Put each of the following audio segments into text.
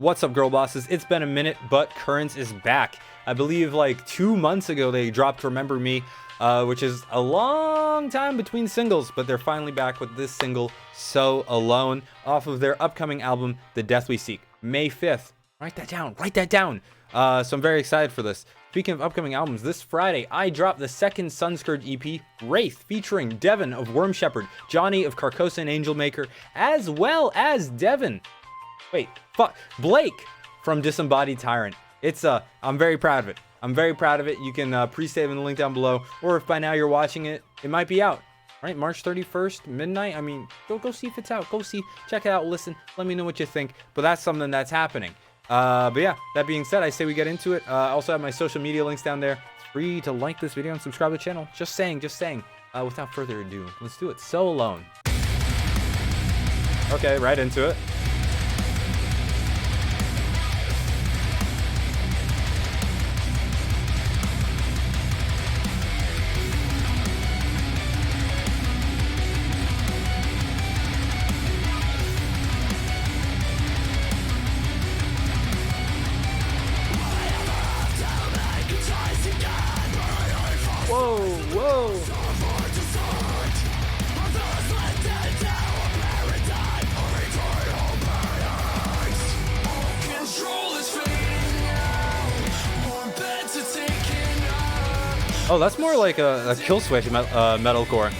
What's up, girl bosses? It's been a minute, but Currents is back. I believe like 2 months ago they dropped Remember Me, which is a long time between singles, but they're finally back with this single, So Alone, off of their upcoming album, The Death We Seek, May 5th. Write that down, write that down. So I'm very excited for this. Speaking of upcoming albums, this Friday, I dropped the second Sunscourge EP, Wraith, featuring Devin of Worm Shepherd, Johnny of Carcosa and Angel Maker, as well as Blake from Disembodied Tyrant. I'm very proud of it. I'm very proud of it. You can pre-save in the link down below, or if by now you're watching it, it might be out. Right, March 31st, midnight. I mean, go see if it's out. Go see, check it out, listen, let me know what you think. But that's something that's happening. But yeah, that being said, I say we get into it. I also have my social media links down there. It's free to like this video and subscribe to the channel. Just saying. Without further ado, let's do it. So Alone. Okay, right into it. Whoa. Oh, that's more like a kill switch metalcore.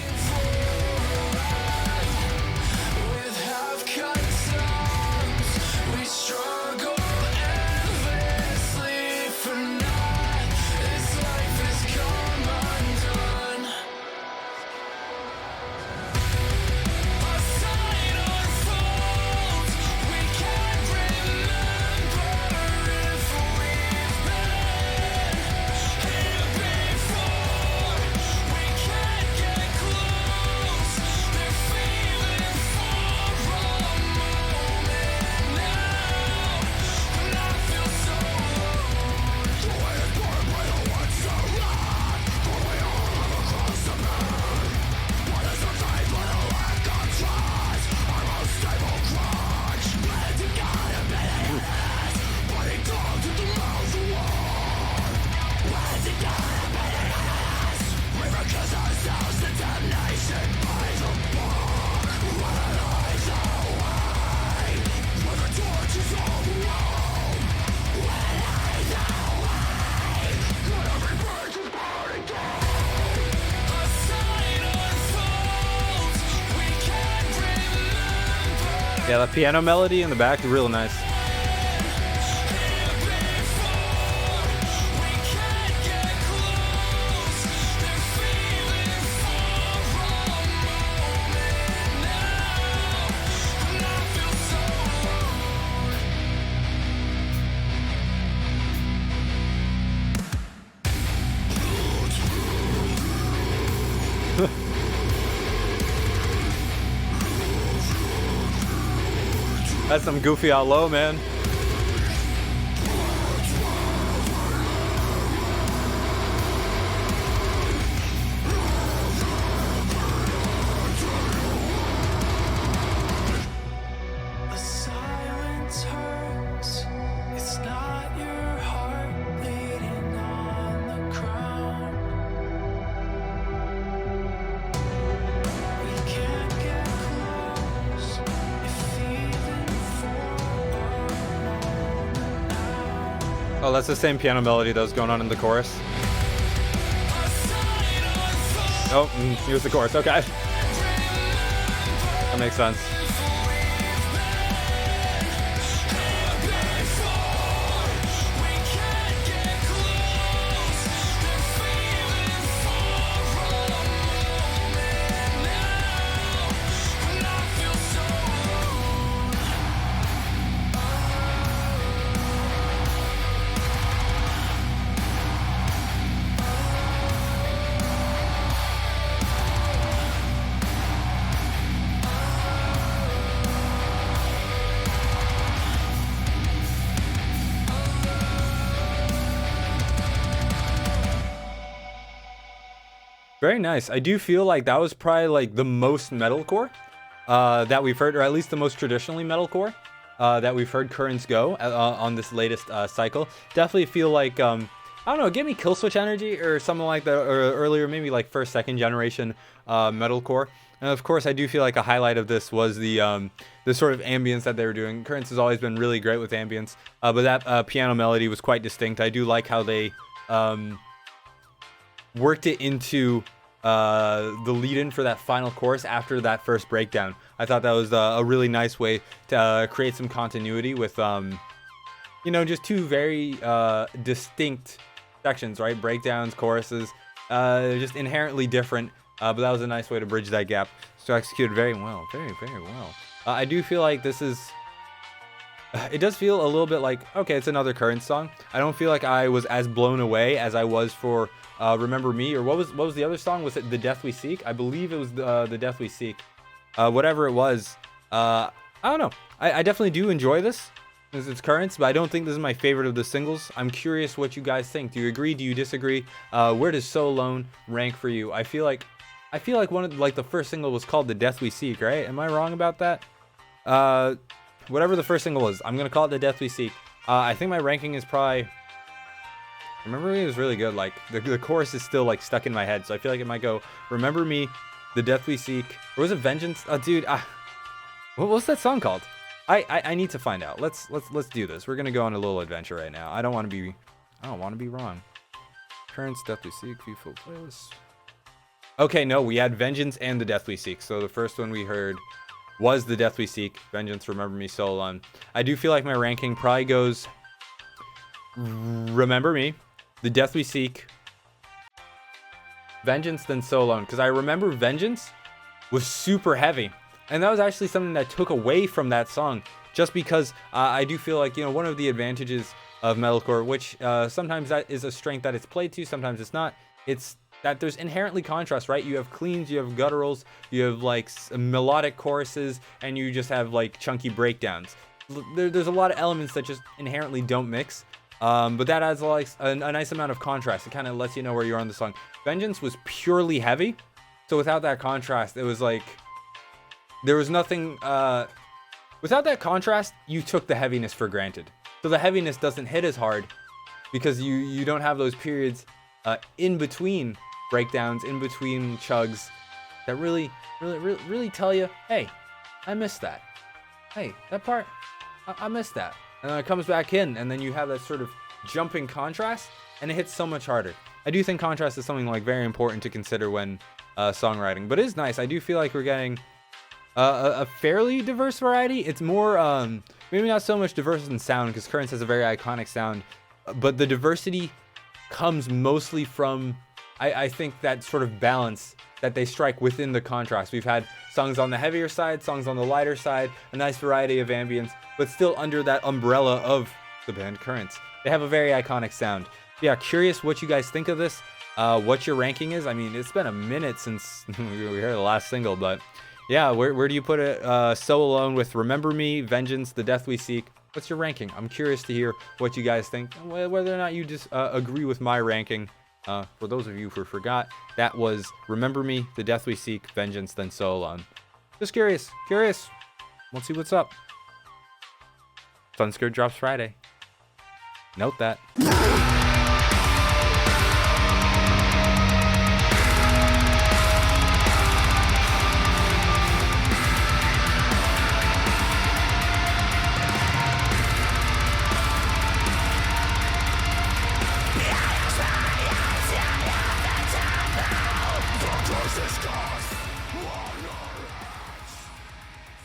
Yeah, the piano melody in the back is real nice. That's some goofy out low, man. Oh, that's the same piano melody that was going on in the chorus. Oh, here's the chorus. Okay. That makes sense. Very nice. I do feel like that was probably like the most metalcore that we've heard, or at least the most traditionally metalcore. that we've heard Currents go on this latest cycle. Definitely feel like, I don't know, give me Kill Switch energy or something like that, or earlier, maybe like first, second generation metalcore. And of course, I do feel like a highlight of this was the sort of ambience that they were doing. Currents has always been really great with ambience, but that piano melody was quite distinct. I do like how they worked it into the lead-in for that final chorus after that first breakdown. I thought that was a really nice way to create some continuity with, you know, just two very distinct sections, right? Breakdowns, choruses, just inherently different. But that was a nice way to bridge that gap. So executed very well, very, very well. I do feel like this is, it does feel a little bit like, okay, it's another Currents song. I don't feel like I was as blown away as I was for Remember Me, or what was the other song? Was it The Death We Seek? I believe it was The Death We Seek. Whatever it was, I don't know. I definitely do enjoy this. It's Currents, but I don't think this is my favorite of the singles. I'm curious what you guys think. Do you agree? Do you disagree? Where does So Alone rank for you? I feel like one of the first single was called The Death We Seek, right? Am I wrong about that? Whatever the first single was, I'm gonna call it The Death We Seek. I think my ranking is probably, Remember Me was really good. Like the chorus is still like stuck in my head, so I feel like it might go Remember Me, The Death We Seek, or was it Vengeance? Oh, dude, what's that song called? I need to find out. Let's do this. We're gonna go on a little adventure right now. I don't want to be wrong. Currents, Death We Seek, view full playlist. Okay, no, we had Vengeance and The Death We Seek. So the first one we heard was The Death We Seek, Vengeance, Remember Me, So Alone. I do feel like my ranking probably goes Remember Me, The Death We Seek, Vengeance, then So Alone. Because I remember Vengeance was super heavy. And that was actually something that took away from that song. Just because I do feel like, you know, one of the advantages of metalcore, which sometimes that is a strength that it's played to, sometimes it's not. It's that there's inherently contrast, right? You have cleans, you have gutturals, you have like melodic choruses, and you just have like chunky breakdowns. There's a lot of elements that just inherently don't mix. But that adds like a nice amount of contrast. It kind of lets you know where you are on the song. Vengeance was purely heavy, so without that contrast, it was like there was nothing. Without that contrast, you took the heaviness for granted. So the heaviness doesn't hit as hard because you don't have those periods in between breakdowns, in between chugs that really tell you, hey, I missed that. Hey, that part, I missed that. And then it comes back in, and then you have that sort of jumping contrast, and it hits so much harder. I do think contrast is something like very important to consider when songwriting, but it is nice. I do feel like we're getting a fairly diverse variety. It's more, maybe not so much diverse in sound, because Currents has a very iconic sound, but the diversity comes mostly from, I think, that sort of balance that they strike within the contrast. We've had songs on the heavier side, songs on the lighter side, a nice variety of ambience, but still under that umbrella of the band Currents. They have a very iconic sound. Yeah, curious what you guys think of this, what your ranking is. I mean, it's been a minute since we heard the last single, but yeah, where do you put it? So Alone with Remember Me, Vengeance, The Death We Seek. What's your ranking? I'm curious to hear what you guys think, whether or not you just agree with my ranking. For those of you who forgot, that was Remember Me, The Death We Seek, Vengeance, then So Alone. Just curious. We'll see what's up. Sunscourge drops Friday. Note that.